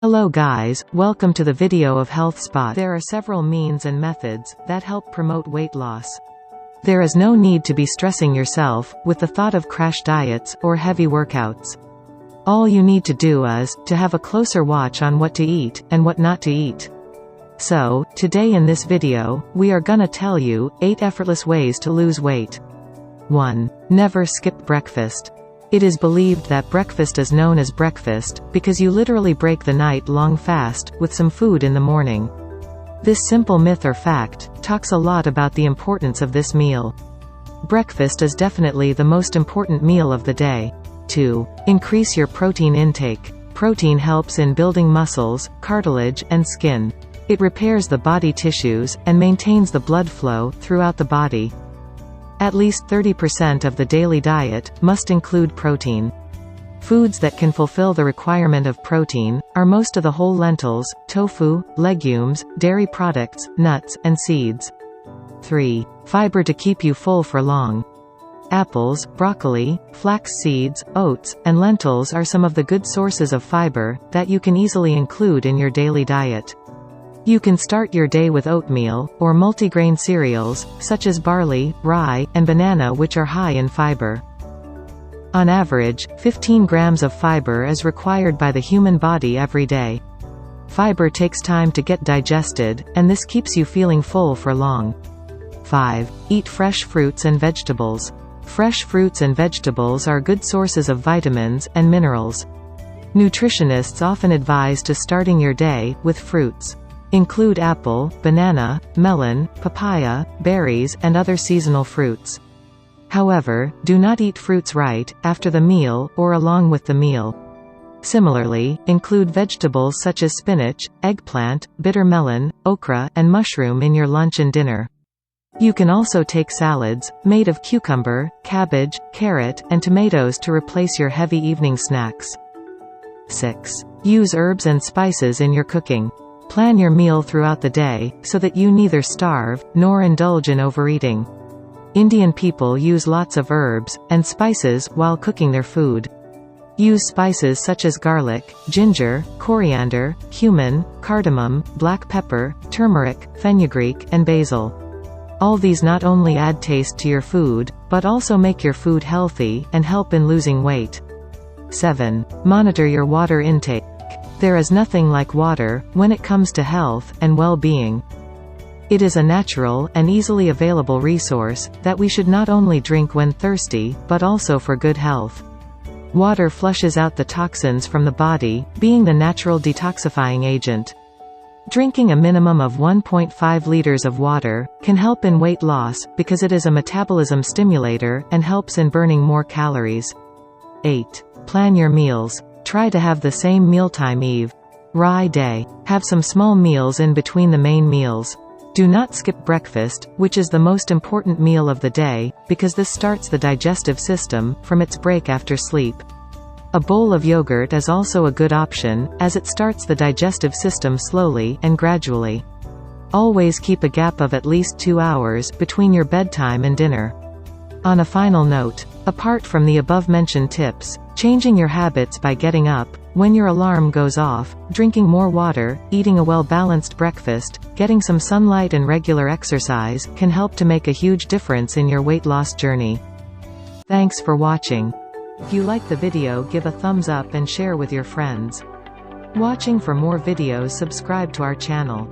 Hello guys, welcome to the video of Health Spot. There are several means and methods that help promote weight loss. There is no need to be stressing yourself with the thought of crash diets or heavy workouts. All you need to do is to have a closer watch on what to eat and what not to eat. So, today in this video, we are gonna tell you 8 effortless ways to lose weight. 1. Never skip breakfast. It is believed that breakfast is known as breakfast, because you literally break the night-long fast, with some food in the morning. This simple myth or fact, talks a lot about the importance of this meal. Breakfast is definitely the most important meal of the day. 2. Increase your protein intake. Protein helps in building muscles, cartilage, and skin. It repairs the body tissues, and maintains the blood flow throughout the body. At least 30% of the daily diet must include protein. Foods that can fulfill the requirement of protein are most of the whole lentils, tofu, legumes, dairy products, nuts, and seeds. 3. Fiber to keep you full for long. Apples, broccoli, flax seeds, oats, and lentils are some of the good sources of fiber that you can easily include in your daily diet. You can start your day with oatmeal, or multigrain cereals, such as barley, rye, and banana, which are high in fiber. On average, 15 grams of fiber is required by the human body every day. Fiber takes time to get digested, and this keeps you feeling full for long. 5. Eat fresh fruits and vegetables. Fresh fruits and vegetables are good sources of vitamins and minerals. Nutritionists often advise to starting your day with fruits. Include apple, banana, melon, papaya, berries, and other seasonal fruits. However, do not eat fruits right after the meal or along with the meal. Similarly, include vegetables such as spinach, eggplant, bitter melon, okra, and mushroom in your lunch and dinner. You can also take salads made of cucumber, cabbage, carrot, and tomatoes to replace your heavy evening snacks. 6. Use herbs and spices in your cooking. Plan your meal throughout the day, so that you neither starve, nor indulge in overeating. Indian people use lots of herbs and spices while cooking their food. Use spices such as garlic, ginger, coriander, cumin, cardamom, black pepper, turmeric, fenugreek, and basil. All these not only add taste to your food, but also make your food healthy and help in losing weight. 7. Monitor your water intake. There is nothing like water when it comes to health and well-being. It is a natural and easily available resource that we should not only drink when thirsty, but also for good health. Water flushes out the toxins from the body, being the natural detoxifying agent. Drinking a minimum of 1.5 liters of water can help in weight loss because it is a metabolism stimulator and helps in burning more calories. 8. Plan your meals. Try to have the same mealtime every day. Have some small meals in between the main meals. Do not skip breakfast, which is the most important meal of the day, because this starts the digestive system from its break after sleep. A bowl of yogurt is also a good option, as it starts the digestive system slowly and gradually. Always keep a gap of at least 2 hours between your bedtime and dinner. On a final note, apart from the above-mentioned tips, changing your habits by getting up when your alarm goes off, drinking more water, eating a well-balanced breakfast, getting some sunlight and regular exercise can help to make a huge difference in your weight loss journey. Thanks for watching. If you like the video, give a thumbs up and share with your friends. Watching for more videos, subscribe to our channel.